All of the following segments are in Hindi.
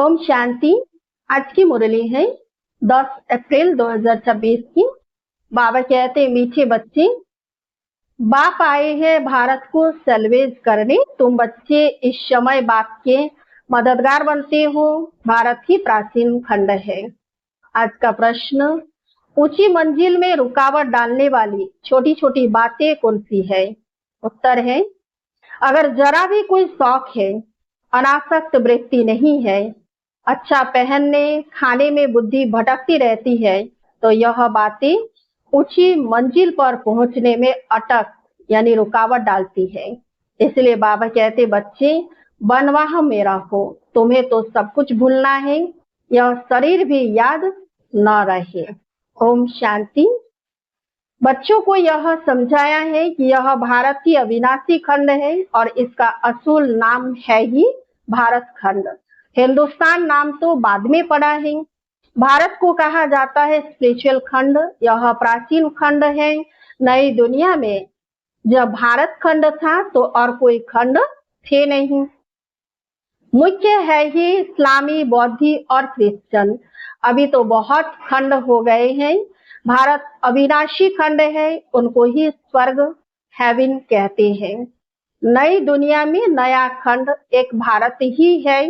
ओम शांति। आज की मुरली है 10 अप्रैल 2026 की। बाबा कहते मीठे बच्चे, बाप आए हैं भारत को सल्वेज करने। तुम बच्चे इस समय बाप के मददगार बनते हो। भारत ही प्राचीन खंड है। आज का प्रश्न, ऊंची मंजिल में रुकावट डालने वाली छोटी छोटी बातें कौन सी है? उत्तर है, अगर जरा भी कोई शौक है, अनासक्त वृत्ति नहीं है, अच्छा पहनने खाने में बुद्धि भटकती रहती है, तो यह बातें ऊंची मंजिल पर पहुंचने में अटक यानी रुकावट डालती है। इसलिए बाबा कहते बच्चे बनवाह मेरा हो, तुम्हें तो सब कुछ भूलना है, यह शरीर भी याद न रहे। ओम शांति। बच्चों को यह समझाया है कि यह भारत की अविनाशी खंड है और इसका असूल नाम है ही भारत खंड। हिंदुस्तान नाम तो बाद में पड़ा है। भारत को कहा जाता है स्पिरिचुअल खंड। यह प्राचीन खंड है। नई दुनिया में जब भारत खंड था तो और कोई खंड थे नहीं। मुख्य है ही इस्लामी, बौद्धी और क्रिश्चियन। अभी तो बहुत खंड हो गए हैं। भारत अविनाशी खंड है, उनको ही स्वर्ग हेवन कहते हैं। नई दुनिया में नया खंड एक भारत ही है।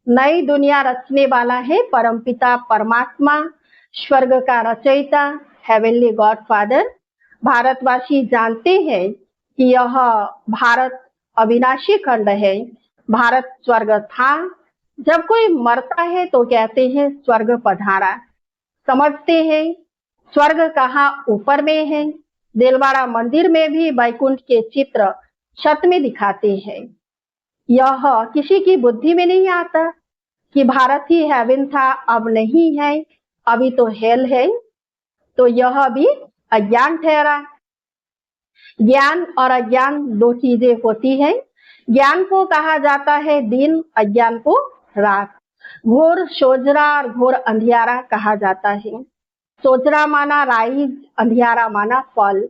नई दुनिया रचने वाला है परमपिता परमात्मा, स्वर्ग का रचयिता, हेवनली गॉड फादर। भारतवासी जानते हैं कि यह भारत अविनाशी खंड है। भारत स्वर्ग था। जब कोई मरता है तो कहते हैं स्वर्ग पधारा। समझते हैं स्वर्ग कहाँ ऊपर में है। दिलवाड़ा मंदिर में भी वैकुंठ के चित्र छत में दिखाते हैं। यह किसी की बुद्धि में नहीं आता कि भारत ही हेवन था, अब नहीं है, अभी तो हेल है। तो यह भी अज्ञान ठहरा। ज्ञान और अज्ञान दो चीजें होती हैं। ज्ञान को कहा जाता है दिन, अज्ञान को रात। घोर सोजरा और घोर अंधियारा कहा जाता है। सोजरा माना राइज, अंधियारा माना फल।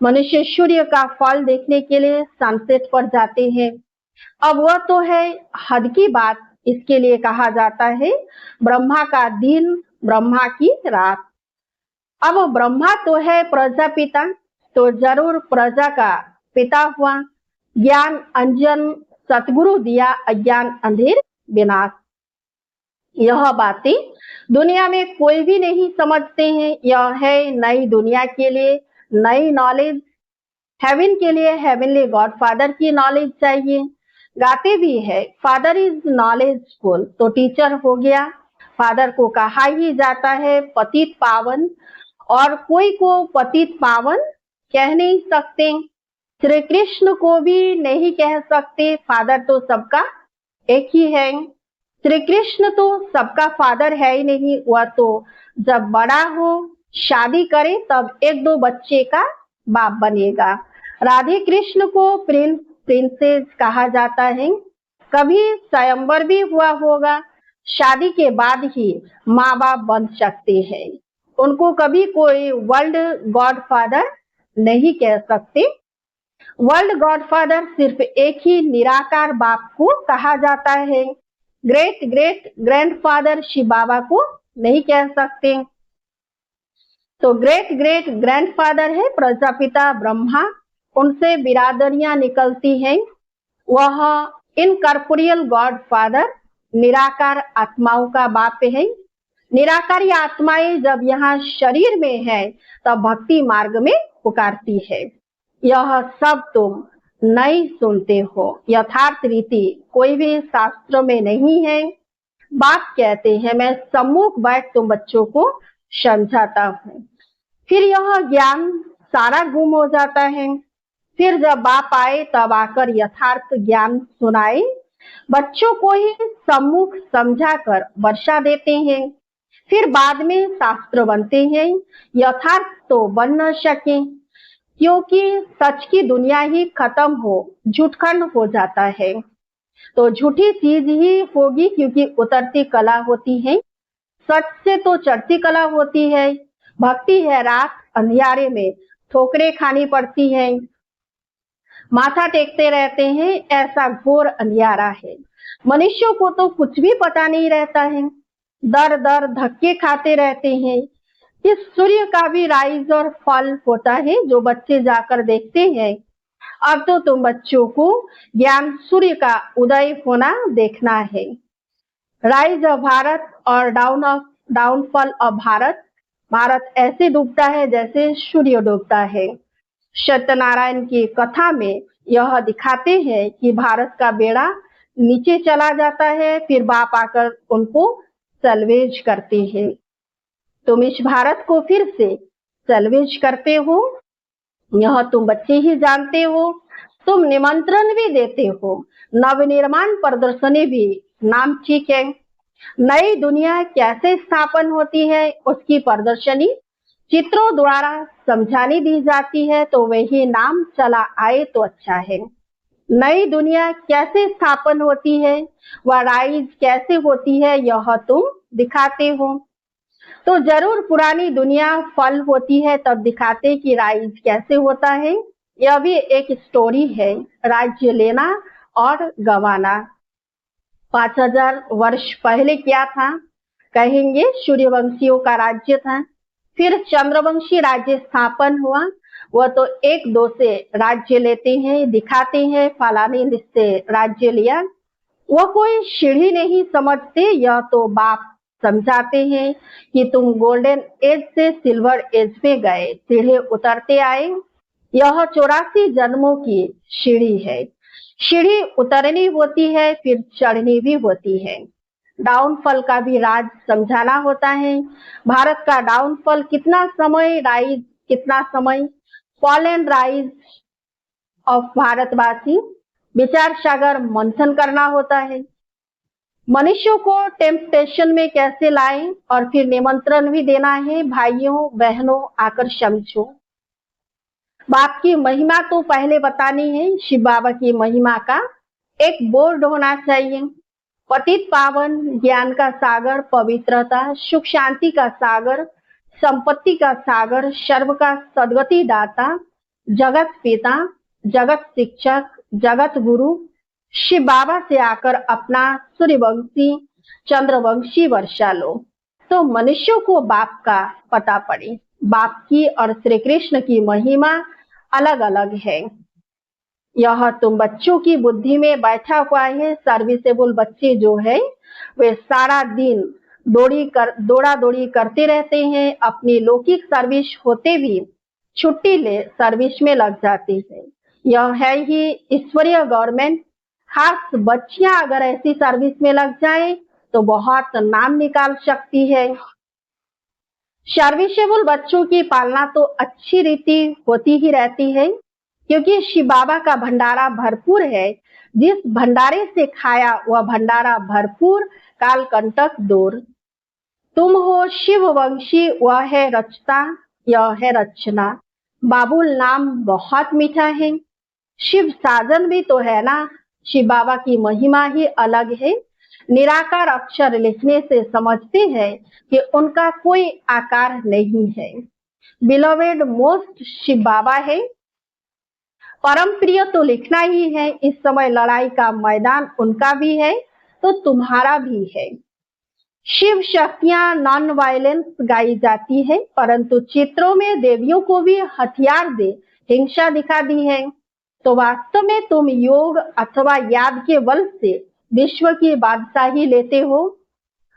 मनुष्य सूर्य का फल देखने के लिए सनसेट पर जाते हैं। अब वह तो है हद की बात। इसके लिए कहा जाता है ब्रह्मा का दिन, ब्रह्मा की रात। अब ब्रह्मा तो है प्रजापिता, तो जरूर प्रजा का पिता हुआ। ज्ञान अंजन सतगुरु दिया, अज्ञान अंधेर विनाश। यह बातें दुनिया में कोई भी नहीं समझते हैं। यह है नई दुनिया के लिए नई नॉलेज। हेवन के लिए हेवनली गॉड फादर की नॉलेज चाहिए। गाते भी है फादर इज नॉलेजफुल, तो टीचर हो गया। फादर को कहा ही जाता है पतित पावन, और कोई को पतित पावन कह नहीं सकते। श्री कृष्ण को भी नहीं कह सकते, फादर तो सबका एक ही है। श्री कृष्ण तो सबका फादर है ही नहीं। वह तो जब बड़ा हो, शादी करे, तब एक दो बच्चे का बाप बनेगा। राधे कृष्ण को प्रिंस प्रिंसेस कहा जाता है। कभी स्वयंवर भी हुआ होगा। शादी के बाद ही माँ बाप बन सकते हैं। उनको कभी कोई वर्ल्ड गॉड फादर नहीं कह सकते। वर्ल्ड गॉड फादर सिर्फ एक ही निराकार बाप को कहा जाता है। ग्रेट ग्रेट ग्रैंडफादर शिव बाबा को नहीं कह सकते। तो ग्रेट ग्रेट ग्रैंडफादर है प्रजापिता ब्रह्मा। उनसे बिरादरियां निकलती हैं। वह इनकॉर्पोरियल गॉड फादर निराकार आत्माओं का बाप है। निराकारी आत्माएं जब यहाँ शरीर में है तब भक्ति मार्ग में पुकारती है। यह सब तुम नहीं सुनते हो। यथार्थ रीति कोई भी शास्त्रों में नहीं है। बाप कहते हैं मैं सम्मुख बैठ तुम बच्चों को समझाता हूँ। फिर यह ज्ञान सारा गुम हो जाता है। फिर जब बाप आए तब आकर यथार्थ ज्ञान सुनाए। बच्चों को ही सम्मुख समझाकर वर्षा देते हैं। फिर बाद में शास्त्र बनते हैं। यथार्थ तो बन न सके, क्योंकि सच की दुनिया ही खत्म हो, झूठखंड हो जाता है। तो झूठी चीज ही होगी, क्योंकि उतरती कला होती है। सच से तो चढ़ती कला होती है। भक्ति है रात अंधियारे में ठोकरें खानी पड़ती है। माथा टेकते रहते हैं, ऐसा घोर अंधियारा है। मनुष्यों को तो कुछ भी पता नहीं रहता है, दर दर धक्के खाते रहते हैं कि सूर्य का भी राइज और फॉल होता है जो बच्चे जाकर देखते हैं। अब तो तुम बच्चों को ज्ञान सूर्य का उदय होना देखना है। राइज ऑफ भारत और डाउनफॉल ऑफ भारत। भारत ऐसे डूबता है जैसे सूर्य डूबता है। सत्यनारायण की कथा में यह दिखाते हैं कि भारत का बेड़ा नीचे चला जाता है, फिर बाप आकर उनको सल्वेज करते हैं। तुम इस भारत को फिर से सल्वेज करते हो, यह तुम बच्चे ही जानते हो। तुम निमंत्रण भी देते हो, नवनिर्माण प्रदर्शनी भी नाम ठीक है। नई दुनिया कैसे स्थापन होती है उसकी प्रदर्शनी चित्रों द्वारा समझानी दी जाती है, तो वही नाम चला आए तो अच्छा है। नई दुनिया कैसे स्थापन होती है, वह राइज कैसे होती है, यह तुम दिखाते हो। तो जरूर पुरानी दुनिया फल होती है तब दिखाते कि राइज कैसे होता है। यह भी एक स्टोरी है, राज्य लेना और गंवाना। 5000 वर्ष पहले क्या था? कहेंगे सूर्यवंशियों का राज्य था। फिर चंद्रवंशी राज्य स्थापन हुआ। वह तो एक दो से राज्य लेते हैं, दिखाते हैं फलाने से राज्य लिया। वह कोई सीढ़ी नहीं समझते, यह तो बाप समझाते हैं कि तुम गोल्डन एज से सिल्वर एज में गए, सीढ़े उतरते आए। यह 84 जन्मों की सीढ़ी है। सीढ़ी उतरनी होती है, फिर चढ़नी भी होती है। डाउनफॉल का भी राज समझाना होता है। भारत का डाउनफॉल कितना समय, राइज कितना समय, फॉल एंड राइज ऑफ भारतवासी। विचार सागर मंथन करना होता है। मनुष्यों को टेम्पटेशन में कैसे लाएं और फिर निमंत्रण भी देना है, भाइयों बहनों आकर समझो। बाप की महिमा तो पहले बतानी है। शिव बाबा की महिमा का एक बोर्ड होना चाहिए। पतित पावन, ज्ञान का सागर, पवित्रता, सुख शांति का सागर, संपत्ति का सागर, सर्व का सदगति दाता, जगत पिता, जगत शिक्षक, जगत गुरु शिव बाबा से आकर अपना सूर्यवंशी चंद्रवंशी वर्षा लो, तो मनुष्यों को बाप का पता पड़े। बाप की और श्री कृष्ण की महिमा अलग अलग है। यह तुम बच्चों की बुद्धि में बैठा हुआ है। सर्विसेबल बच्चे जो है वे सारा दिन दौड़ा दौड़ी करते रहते हैं। अपनी लौकिक सर्विस होते भी छुट्टी ले सर्विस में लग जाते हैं। यह है ही ईश्वरीय गवर्नमेंट। खास बच्चियां अगर ऐसी सर्विस में लग जाए तो बहुत नाम निकाल सकती है। सर्विसेबल बच्चों की पालना तो अच्छी रीति होती ही रहती है, क्योंकि शिव बाबा का भंडारा भरपूर है। जिस भंडारे से खाया वह भंडारा भरपूर, काल कंटक दूर। तुम हो शिव वंशी, वह है रचता, यह है रचना। बाबुल नाम बहुत मीठा है। शिव साजन भी तो है ना। शिव बाबा की महिमा ही अलग है। निराकार अक्षर लिखने से समझते हैं कि उनका कोई आकार नहीं है। बिलोवेड मोस्ट शिव बाबा है। परम प्रिय तो लिखना ही है। इस समय लड़ाई का मैदान उनका भी है तो तुम्हारा भी है। शिव शक्तियां नॉन वायलेंस गाई जाती है, परंतु चित्रों में देवियों को भी हथियार दे हिंसा दिखा दी है। तो वास्तव में तुम योग अथवा याद के बल से विश्व की बादशाही लेते हो।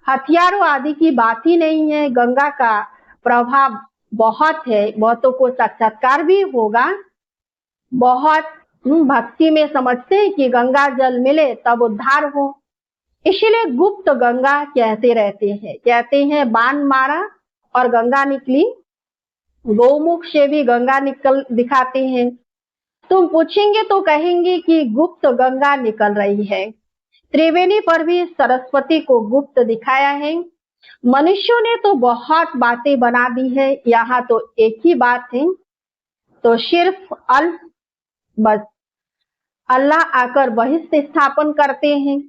हथियारों आदि की बात ही नहीं है। गंगा का प्रभाव बहुत है, बहुतों को साक्षात्कार भी होगा। बहुत भक्ति में समझते हैं कि गंगा जल मिले तब उद्धार हो, इसलिए गुप्त गंगा कहते रहते हैं। कहते हैं बाण मारा और गंगा निकली। गौमुख से भी गंगा निकल दिखाते हैं। तुम पूछेंगे तो कहेंगे कि गुप्त गंगा निकल रही है। त्रिवेणी पर भी सरस्वती को गुप्त दिखाया है। मनुष्यों ने तो बहुत बातें बना दी है, यहाँ तो एक ही बात है। तो सिर्फ बस अल्लाह आकर बहिष्ठ स्थापन करते हैं,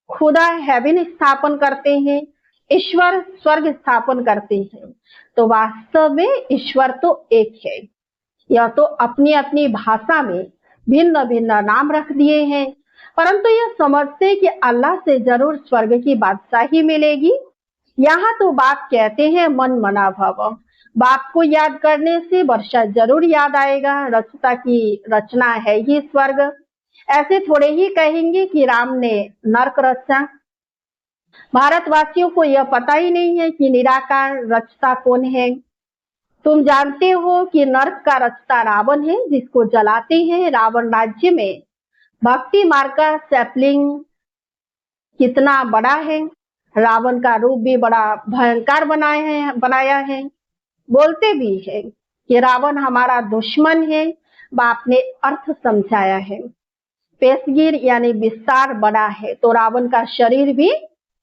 खुदा हेवन स्थापन करते हैं, ईश्वर स्वर्ग स्थापन करते हैं। तो वास्तव में ईश्वर तो एक है। यह तो अपनी अपनी भाषा में भिन्न भिन्न नाम रख दिए हैं। परंतु यह समझते कि अल्लाह से जरूर स्वर्ग की बादशाही मिलेगी। यहाँ तो बाप कहते हैं मन मना भव, बाप को याद करने से वर्षा जरूर याद आएगा, रचता की रचना है ही स्वर्ग। ऐसे थोड़े ही कहेंगे कि राम ने नरक रचा। भारतवासियों को यह पता ही नहीं है कि निराकार रचता कौन है। तुम जानते हो कि नरक का रचता रावण है, जिसको जलाते हैं। रावण राज्य में भक्ति मार्ग का सैपलिंग कितना बड़ा है। रावण का रूप भी बड़ा भयंकर बनाया है। बोलते भी है कि रावण हमारा दुश्मन है। बाप ने अर्थ समझाया है। पेशगीर यानी विस्तार बड़ा है तो रावण का शरीर भी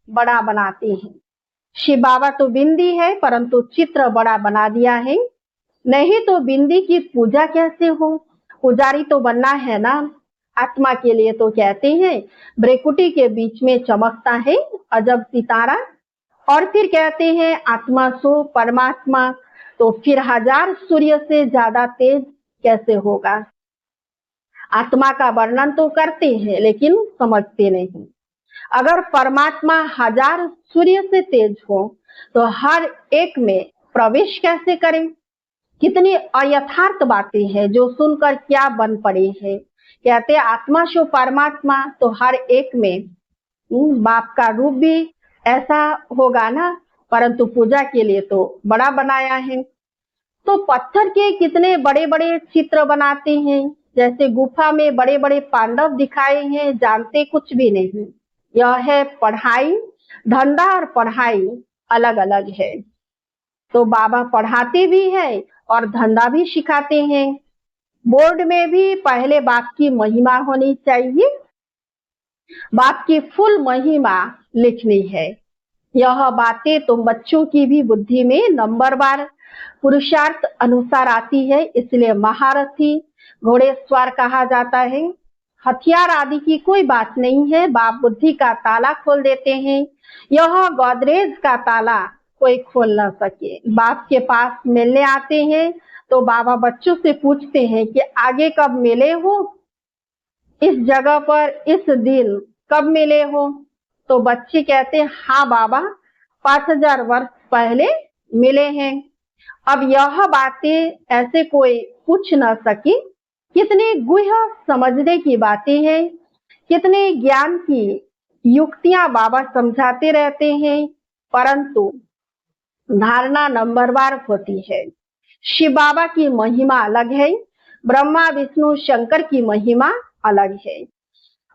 बड़ा बनाते हैं। शिव बाबा तो बिंदी है, परंतु चित्र बड़ा बना दिया है। नहीं तो बिंदी की पूजा कैसे हो? पुजारी तो बनना है ना। आत्मा के लिए तो कहते हैं ब्रेकुटी के बीच में चमकता है अजब सितारा। और फिर कहते हैं आत्मा सो परमात्मा, तो फिर 1000 सूर्य से ज्यादा तेज कैसे होगा? आत्मा का वर्णन तो करते हैं लेकिन समझते नहीं। अगर परमात्मा 1000 सूर्य से तेज हो तो हर एक में प्रवेश कैसे करें? कितनी अयथार्थ बातें हैं जो सुनकर क्या बन पड़े हैं। कहते आत्मा सो परमात्मा, तो हर एक में बाप का रूप भी ऐसा होगा ना, परंतु पूजा के लिए तो बड़ा बनाया है। तो पत्थर के कितने बड़े बड़े चित्र बनाते हैं, जैसे गुफा में बड़े बड़े पांडव दिखाए हैं, जानते कुछ भी नहीं। यह है पढ़ाई। धंधा और पढ़ाई अलग अलग है। तो बाबा पढ़ाते भी है और धंधा भी सिखाते हैं। बोर्ड में भी पहले बाप की महिमा होनी चाहिए। बाप की फुल महिमा लिखनी है। यह बातें तुम बच्चों की भी बुद्धि में नंबरवार पुरुषार्थ अनुसार आती है, इसलिए महारथी घोड़ेस्वार कहा जाता है। हथियार आदि की कोई बात नहीं है। बाप बुद्धि का ताला खोल देते हैं। यह गोदरेज का ताला कोई खोल न सके। बाप के पास मिलने आते हैं तो बाबा बच्चों से पूछते हैं कि आगे कब मिले हो, इस जगह पर इस दिन कब मिले हो? तो बच्चे कहते हैं हाँ बाबा, 5000 वर्ष पहले मिले हैं। अब यह बातें ऐसे कोई पूछ न सके। कितनी गुह्य समझने की बातें हैं, कितने ज्ञान की युक्तियां बाबा समझाते रहते हैं, परंतु धारणा नंबरवार होती है। शिव बाबा की महिमा अलग है, ब्रह्मा विष्णु शंकर की महिमा अलग है।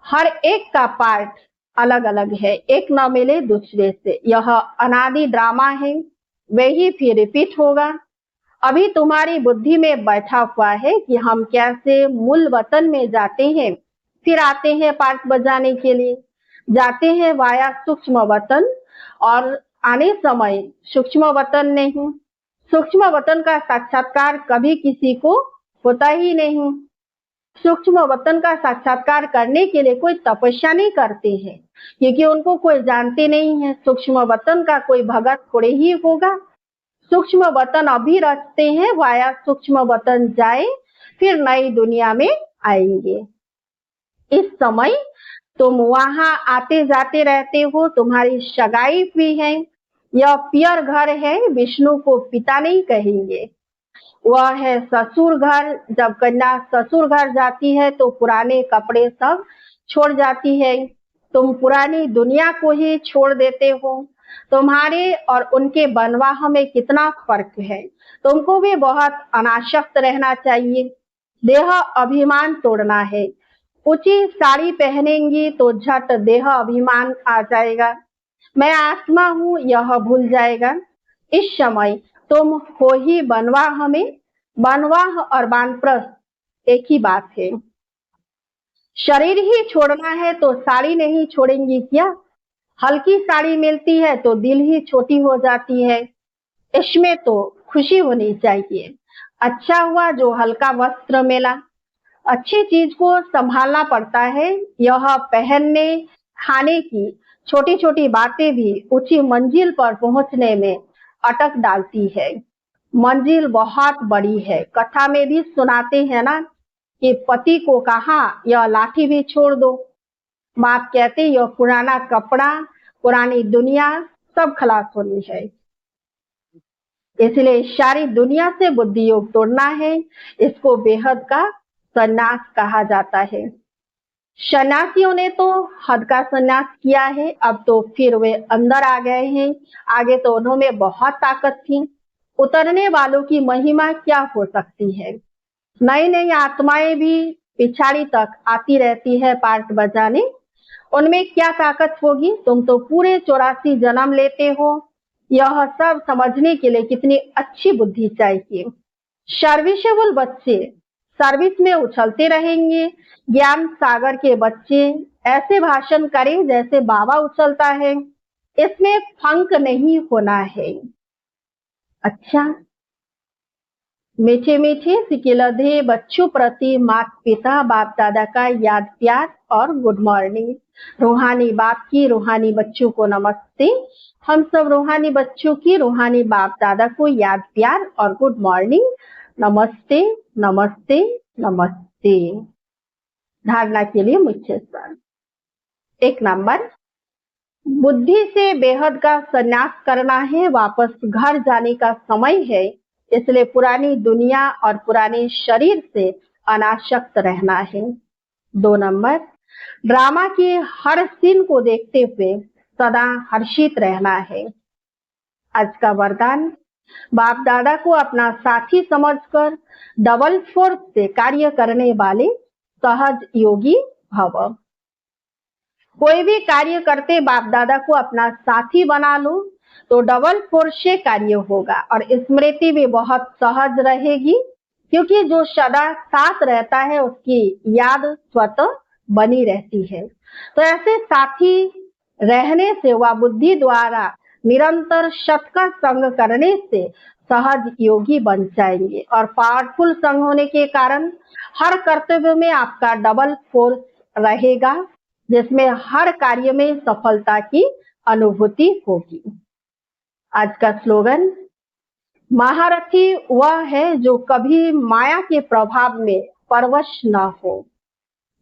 हर एक का पार्ट अलग अलग है, एक न मिले दूसरे से। यह अनादि ड्रामा है, वही फिर रिपीट होगा। अभी तुम्हारी बुद्धि में बैठा हुआ है कि हम कैसे मूल वतन में जाते हैं, फिर आते हैं पार्ट बजाने के लिए। जाते हैं वाया सूक्ष्म वतन और आने समय सूक्ष्म वतन नहीं। सूक्ष्म वतन का साक्षात्कार कभी किसी को होता ही नहीं। सूक्ष्म वतन का साक्षात्कार करने के लिए कोई तपस्या नहीं करते हैं, क्योंकि उनको कोई जानते नहीं है। सूक्ष्म वतन का कोई भगत थोड़े ही होगा। सूक्ष्म वतन अभी रचते हैं, वाया सूक्ष्म वतन जाए फिर नई दुनिया में आएंगे। इस समय तुम वहां आते जाते रहते हो, तुम्हारी सगाई भी है। यह पियर घर है, विष्णु को पिता नहीं कहेंगे। वह है ससुर घर। जब कन्या ससुर घर जाती है तो पुराने कपड़े सब छोड़ जाती है। तुम पुरानी दुनिया को ही छोड़ देते हो। तुम्हारे और उनके बनवाह में कितना फर्क है। तुमको भी बहुत अनासक्त रहना चाहिए। देह अभिमान तोड़ना है। ऊंची साड़ी पहनेंगी तो झट देह अभिमान आ जाएगा। मैं आत्मा हूँ यह भूल जाएगा। इस समय तुम हो ही बनवाह में। बनवाह और वानप्रस्थ एक ही बात है। शरीर ही छोड़ना है तो साड़ी नहीं छोड़ेंगी क्या? हल्की साड़ी मिलती है तो दिल ही छोटी हो जाती है। इसमें तो खुशी होनी चाहिए। अच्छा हुआ जो हल्का वस्त्र मिला। अच्छी चीज को संभालना पड़ता है। यह पहनने खाने की छोटी छोटी बातें भी ऊंची मंजिल पर पहुंचने में अटक डालती है। मंजिल बहुत बड़ी है। कथा में भी सुनाते हैं ना कि पति को कहा यह लाठी भी छोड़ दो। बाप कहते यह पुराना कपड़ा, पुरानी दुनिया सब खलास होनी है, इसलिए सारी दुनिया से बुद्धि योग तोड़ना है। इसको बेहद का संन्यास कहा जाता है। सन्यासियों ने तो हद का संन्यास किया है, अब तो फिर वे अंदर आ गए हैं। आगे तो उन्होंने बहुत ताकत थी। उतरने वालों की महिमा क्या हो सकती है। नई नई आत्माएं भी पिछाड़ी तक आती रहती है पार्ट बजाने, उनमें क्या ताकत होगी। तुम तो पूरे 84 जन्म लेते हो। यह सब समझने के लिए कितनी अच्छी बुद्धि चाहिए। सर्विसेबल बच्चे सर्विस में उछलते रहेंगे। ज्ञान सागर के बच्चे ऐसे भाषण करें जैसे बाबा उछलता है, इसमें फंक नहीं होना है। अच्छा, मीठे मीठे सिकिलधे बच्चों प्रति माता पिता बाप दादा का याद प्यार और गुड मॉर्निंग। रूहानी बाप की रूहानी बच्चों को नमस्ते। हम सब रूहानी बच्चों की रूहानी बाप दादा को याद प्यार और गुड मॉर्निंग। नमस्ते नमस्ते नमस्ते। धारणा के लिए मुख्य सार। 1 नंबर, बुद्धि से बेहद का संन्यास करना है। वापस घर जाने का समय है, इसलिए पुरानी दुनिया और पुराने शरीर से अनासक्त रहना है। 2 नंबर, ड्रामा के हर सीन को देखते हुए सदा हर्षित रहना है। आज का वरदान, बाप दादा को अपना साथी समझकर डबल फोर्स से कार्य करने वाले सहज योगी भव। कोई भी कार्य करते बाप दादा को अपना साथी बना लो तो डबल फोर्स से कार्य होगा और स्मृति भी बहुत सहज रहेगी, क्योंकि जो सदा साथ रहता है उसकी याद स्वतः बनी रहती है। तो ऐसे साथी रहने से वह बुद्धि द्वारा निरंतर सत का संग करने से सहज योगी बन जाएंगे और पावरफुल संग होने के कारण हर कर्तव्य में आपका डबल फोर्स रहेगा, जिसमें हर कार्य में सफलता की अनुभूति होगी। आज का स्लोगन, महारथी वह है जो कभी माया के प्रभाव में परवश न हो।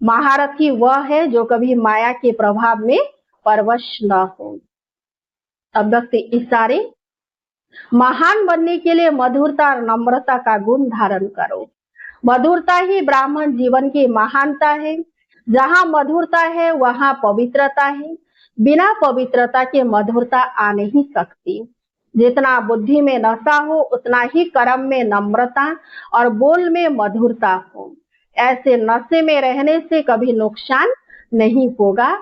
महारथी वह है जो कभी माया के प्रभाव में परवश न हो। अब वक्त इशारे, महान बनने के लिए मधुरता और नम्रता का गुण धारण करो। मधुरता ही ब्राह्मण जीवन की महानता है। जहाँ मधुरता है वहाँ पवित्रता है। बिना पवित्रता के मधुरता आ नहीं सकती। जितना बुद्धि में नशा हो उतना ही कर्म में नम्रता और बोल में मधुरता हो। ऐसे नशे में रहने से कभी नुकसान नहीं होगा।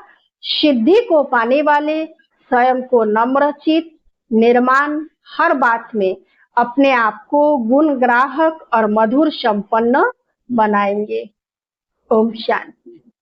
सिद्धि को पाने वाले स्वयं को नम्रचित निर्माण हर बात में अपने आप को गुण ग्राहक और मधुर संपन्न बनाएंगे। ओम शांति।